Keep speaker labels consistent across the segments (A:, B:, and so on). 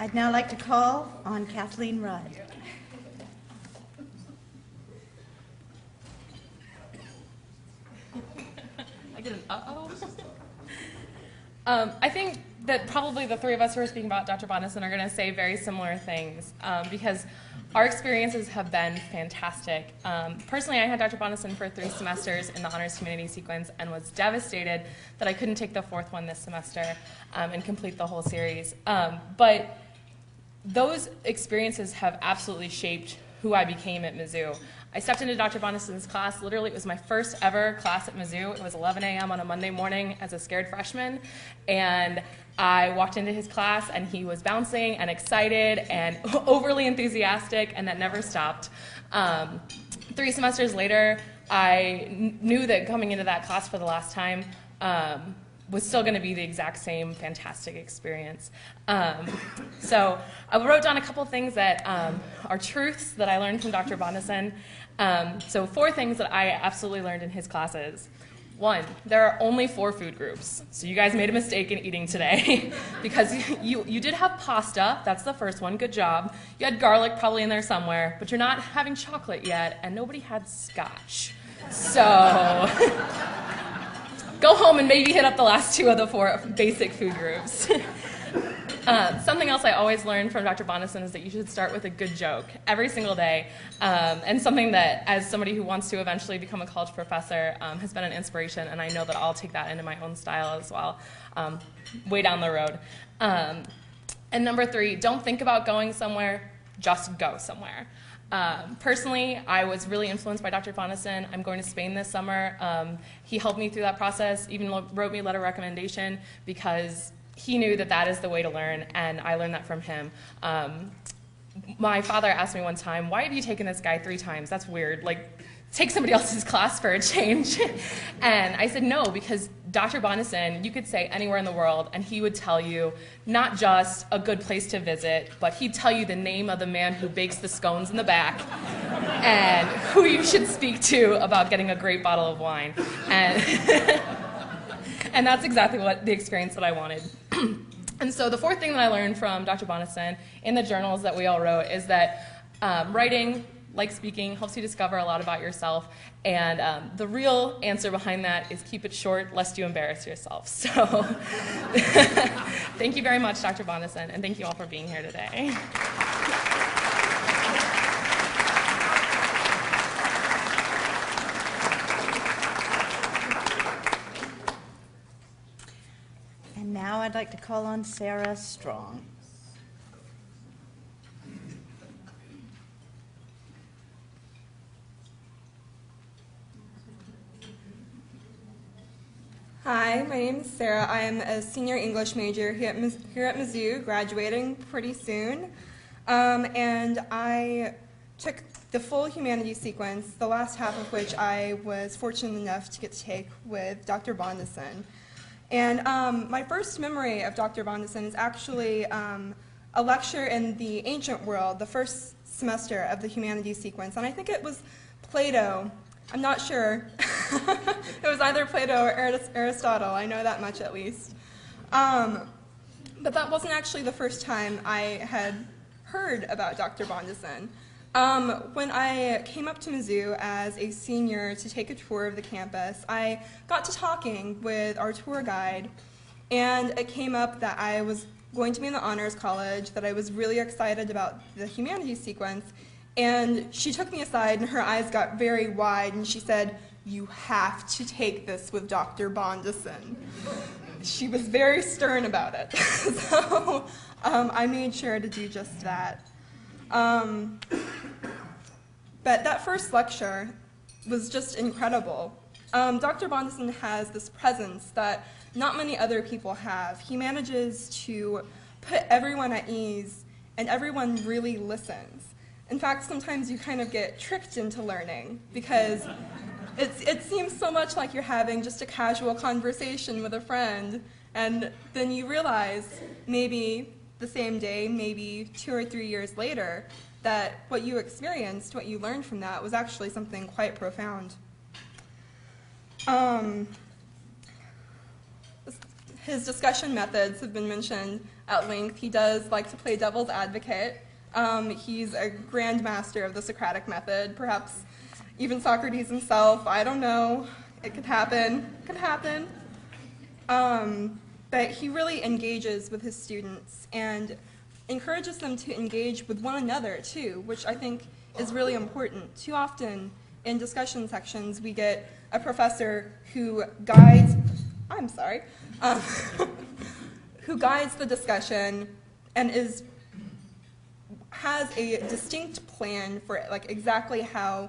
A: I'd now like to call on Kathleen Rudd.
B: I get an uh-oh. I think that probably the three of us who are speaking about Dr. Bondeson are going to say very similar things because our experiences have been fantastic. Personally, I had Dr. Bondeson for 3 semesters in the Honors Humanities sequence and was devastated that I couldn't take the 4th one this semester and complete the whole series. But those experiences have absolutely shaped who I became at Mizzou. I stepped into Dr. Bondeson's class. Literally, it was my first ever class at Mizzou. It was 11 a.m. on a Monday morning as a scared freshman. And I walked into his class, and he was bouncing and excited and overly enthusiastic, and that never stopped. 3 semesters later, I knew that coming into that class for the last time was still going to be the exact same fantastic experience. So I wrote down a couple things that are truths that I learned from Dr. Bondeson. So 4 things that I absolutely learned in his classes. 1, there are only 4 food groups. So you guys made a mistake in eating today because you did have pasta. That's the first one. Good job. You had garlic probably in there somewhere, but you're not having chocolate yet, and nobody had scotch. So go home and maybe hit up the last 2 of the 4 basic food groups. Something else I always learned from Dr. Bondeson is that you should start with a good joke every single day, and something that, as somebody who wants to eventually become a college professor, has been an inspiration, and I know that I'll take that into my own style as well, way down the road. And number 3, don't think about going somewhere, just go somewhere. Personally, I was really influenced by Dr. Bondeson. I'm going to Spain this summer. He helped me through that process, even wrote me a letter of recommendation because he knew that that is the way to learn, and I learned that from him. My father asked me one time, why have you taken this guy 3 times? That's weird. Like, take somebody else's class for a change. And I said, no, because Dr. Bondeson, you could say anywhere in the world, and he would tell you not just a good place to visit, but he'd tell you the name of the man who bakes the scones in the back and who you should speak to about getting a great bottle of wine. And that's exactly what the experience that I wanted. And so the 4th thing that I learned from Dr. Bondeson in the journals that we all wrote is that writing, like speaking, helps you discover a lot about yourself. And the real answer behind that is keep it short, lest you embarrass yourself. So thank you very much, Dr. Bondeson, and thank you all for being here today.
A: And now I'd like to call on Sarah Strong.
C: Hi, my name is Sarah. I am a senior English major here at Mizzou, graduating pretty soon. And I took the full humanities sequence, the last half of which I was fortunate enough to get to take with Dr. Bondeson. And my first memory of Dr. Bondeson is actually a lecture in the ancient world, the first semester of the humanities sequence. And I think it was Plato. I'm not sure. It was either Plato or Aristotle. I know that much at least. But that wasn't actually the first time I had heard about Dr. Bondeson. When I came up to Mizzou as a senior to take a tour of the campus, I got to talking with our tour guide, and it came up that I was going to be in the honors college, that I was really excited about the humanities sequence, and she took me aside and her eyes got very wide and she said, "You have to take this with Dr. Bondeson." She was very stern about it. So I made sure to do just that. But that first lecture was just incredible. Dr. Bondeson has this presence that not many other people have. He manages to put everyone at ease, and everyone really listens. In fact, sometimes you kind of get tricked into learning because it seems so much like you're having just a casual conversation with a friend, and then you realize maybe the same day, maybe 2 or 3 years later, that what you experienced, what you learned from that, was actually something quite profound. his discussion methods have been mentioned at length. He does like to play devil's advocate. He's a grandmaster of the Socratic method, perhaps even Socrates himself. I don't know. It could happen. It could happen. But he really engages with his students and encourages them to engage with one another too, which I think is really important. Too often in discussion sections we get a professor who guides, who guides the discussion and has a distinct plan for like exactly how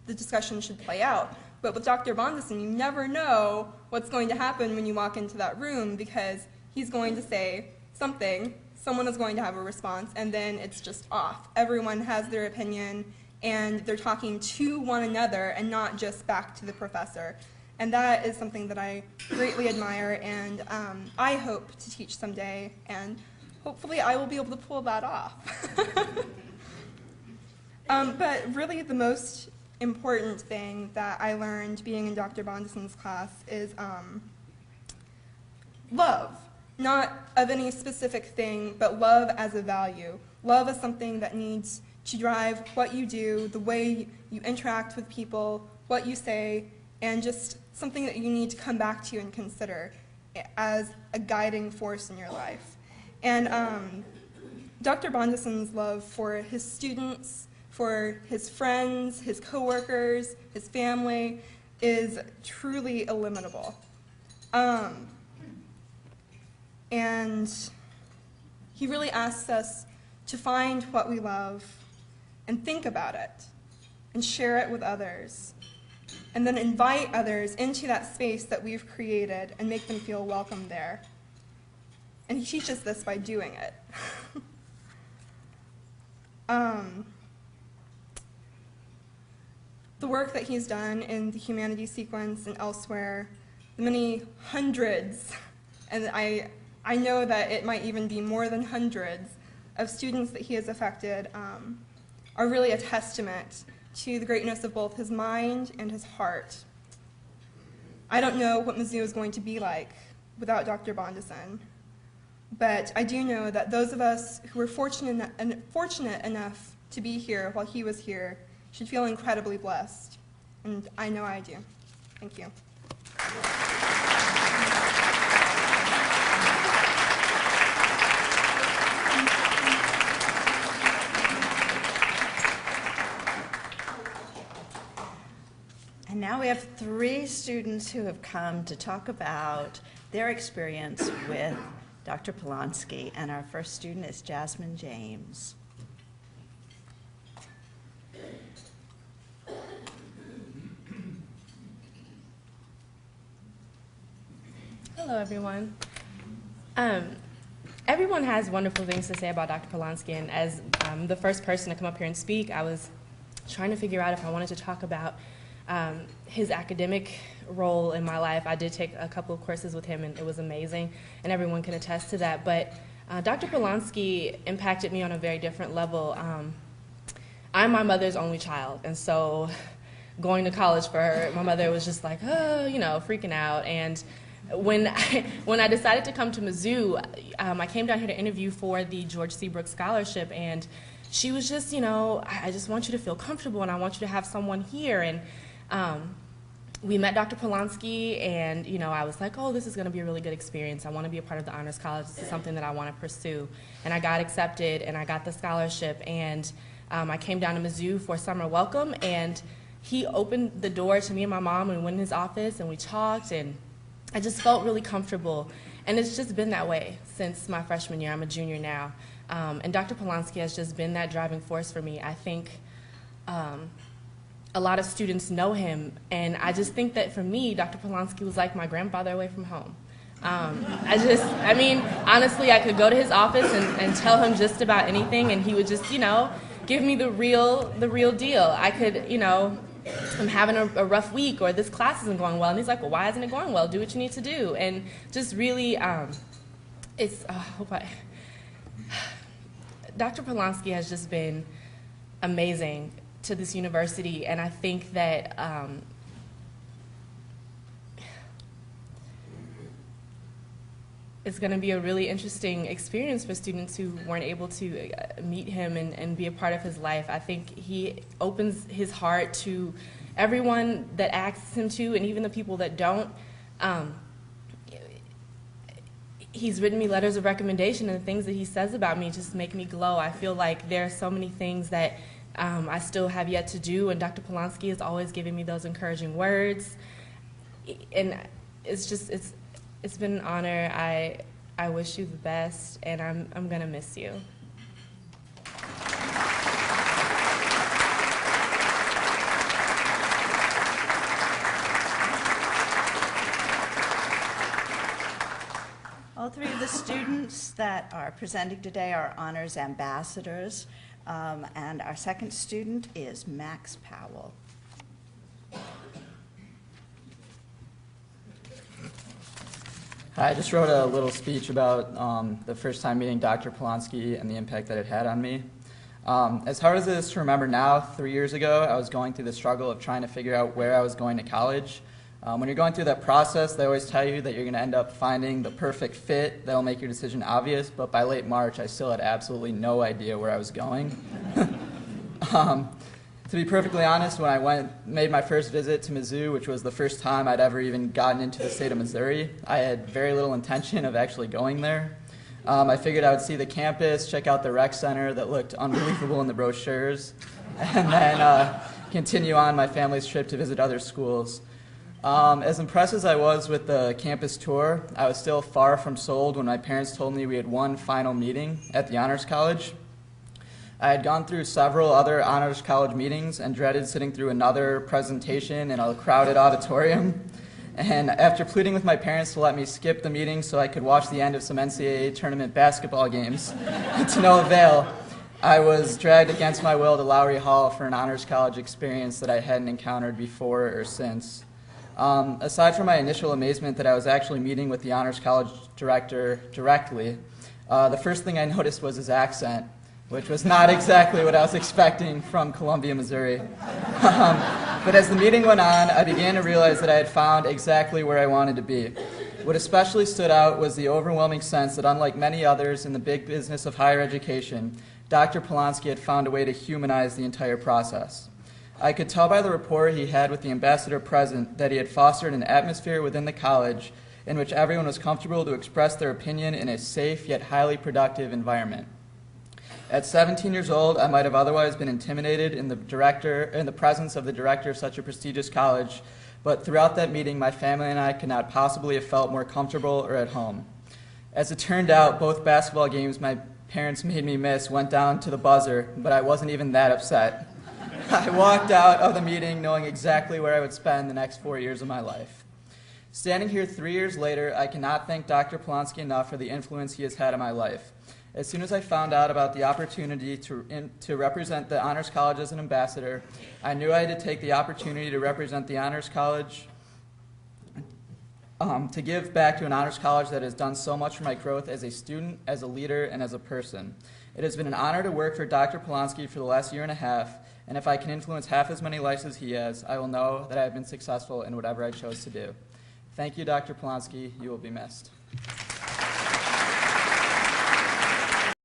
C: the discussion should play out. But with Dr. Bondeson, you never know what's going to happen when you walk into that room, because he's going to say something, someone is going to have a response, and then it's just off. Everyone has their opinion, and they're talking to one another and not just back to the professor. And that is something that I greatly admire, and I hope to teach someday, and hopefully I will be able to pull that off. But really the most important thing that I learned being in Dr. Bondeson's class is love. Not of any specific thing, but love as a value. Love is something that needs to drive what you do, the way you interact with people, what you say, and just something that you need to come back to and consider as a guiding force in your life. And Dr. Bondeson's love for his students, for his friends, his coworkers, his family, is truly illimitable. And he really asks us to find what we love and think about it and share it with others, and then invite others into that space that we've created and make them feel welcome there. And he teaches this by doing it. The work that he's done in the humanities sequence and elsewhere, the many hundreds, and I know that it might even be more than hundreds, of students that he has affected are really a testament to the greatness of both his mind and his heart. I don't know what Mizzou is going to be like without Dr. Bondeson, but I do know that those of us who were fortunate enough to be here while he was here should feel incredibly blessed, and I know I do. Thank you.
A: And now we have 3 students who have come to talk about their experience with Dr. Palonsky, and our first student is Jasmine James.
D: Hello, everyone. Everyone has wonderful things to say about Dr. Palonsky, and as the first person to come up here and speak, I was trying to figure out if I wanted to talk about his academic role in my life. I did take a couple of courses with him, and it was amazing, and everyone can attest to that. But Dr. Palonsky impacted me on a very different level. I'm my mother's only child, and so going to college for her, my mother was just like, oh, you know, freaking out. And when I decided to come to Mizzou, I came down here to interview for the George C. Brooks Scholarship, and she was just, you know, I just want you to feel comfortable, and I want you to have someone here. And we met Dr. Palonsky, and, you know, I was like, oh, this is going to be a really good experience. I want to be a part of the Honors College. This is something that I want to pursue. And I got accepted, and I got the scholarship, and I came down to Mizzou for summer welcome, and he opened the door to me and my mom, and we went in his office, and we talked, and I just felt really comfortable. And it's just been that way since my freshman year. I'm a junior now. And Dr. Palonsky has just been that driving force for me. I think a lot of students know him, and I just think that for me, Dr. Palonsky was like my grandfather away from home. I mean, honestly, I could go to his office and tell him just about anything, and he would just, you know, give me the real deal. I could, you know, I'm having a rough week, or this class isn't going well, and he's like, well, why isn't it going well? Do what you need to do. And just really, Dr. Palonsky has just been amazing to this university, and I think that it's going to be a really interesting experience for students who weren't able to meet him and be a part of his life. I think he opens his heart to everyone that asks him to, and even the people that don't. He's written me letters of recommendation, and the things that he says about me just make me glow. I feel like there are so many things that I still have yet to do, and Dr. Palonsky is always giving me those encouraging words. And it's been an honor. I wish you the best, and I'm gonna miss you.
A: All three of the students that are presenting today are honors ambassadors, and our second student is Max Powell.
E: I just wrote a little speech about the first time meeting Dr. Palonsky and the impact that it had on me. As hard as it is to remember now, 3 years ago, I was going through the struggle of trying to figure out where I was going to college. When you're going through that process, they always tell you that you're going to end up finding the perfect fit that will make your decision obvious, but by late March, I still had absolutely no idea where I was going. To be perfectly honest, when I made my first visit to Mizzou, which was the first time I'd ever even gotten into the state of Missouri, I had very little intention of actually going there. I figured I would see the campus, check out the rec center that looked unbelievable in the brochures, and then continue on my family's trip to visit other schools. As impressed as I was with the campus tour, I was still far from sold when my parents told me we had one final meeting at the Honors College. I had gone through several other Honors College meetings and dreaded sitting through another presentation in a crowded auditorium. And after pleading with my parents to let me skip the meeting so I could watch the end of some NCAA tournament basketball games, to no avail, I was dragged against my will to Lowry Hall for an Honors College experience that I hadn't encountered before or since. Aside from my initial amazement that I was actually meeting with the Honors College director directly, the first thing I noticed was his accent, which was not exactly what I was expecting from Columbia, Missouri. But as the meeting went on, I began to realize that I had found exactly where I wanted to be. What especially stood out was the overwhelming sense that unlike many others in the big business of higher education, Dr. Palonsky had found a way to humanize the entire process. I could tell by the rapport he had with the ambassador present that he had fostered an atmosphere within the college in which everyone was comfortable to express their opinion in a safe yet highly productive environment. At 17 years old, I might have otherwise been intimidated in the presence of the director of such a prestigious college, but throughout that meeting, my family and I could not possibly have felt more comfortable or at home. As it turned out, both basketball games my parents made me miss went down to the buzzer, but I wasn't even that upset. I walked out of the meeting knowing exactly where I would spend the next 4 years of my life. Standing here 3 years later, I cannot thank Dr. Palonsky enough for the influence he has had on my life. As soon as I found out about the opportunity to represent the Honors College as an ambassador, I knew I had to take the opportunity to represent the Honors College, to give back to an Honors College that has done so much for my growth as a student, as a leader, and as a person. It has been an honor to work for Dr. Palonsky for the last year and a half, and if I can influence half as many lives as he has, I will know that I have been successful in whatever I chose to do. Thank you, Dr. Palonsky. You will be missed.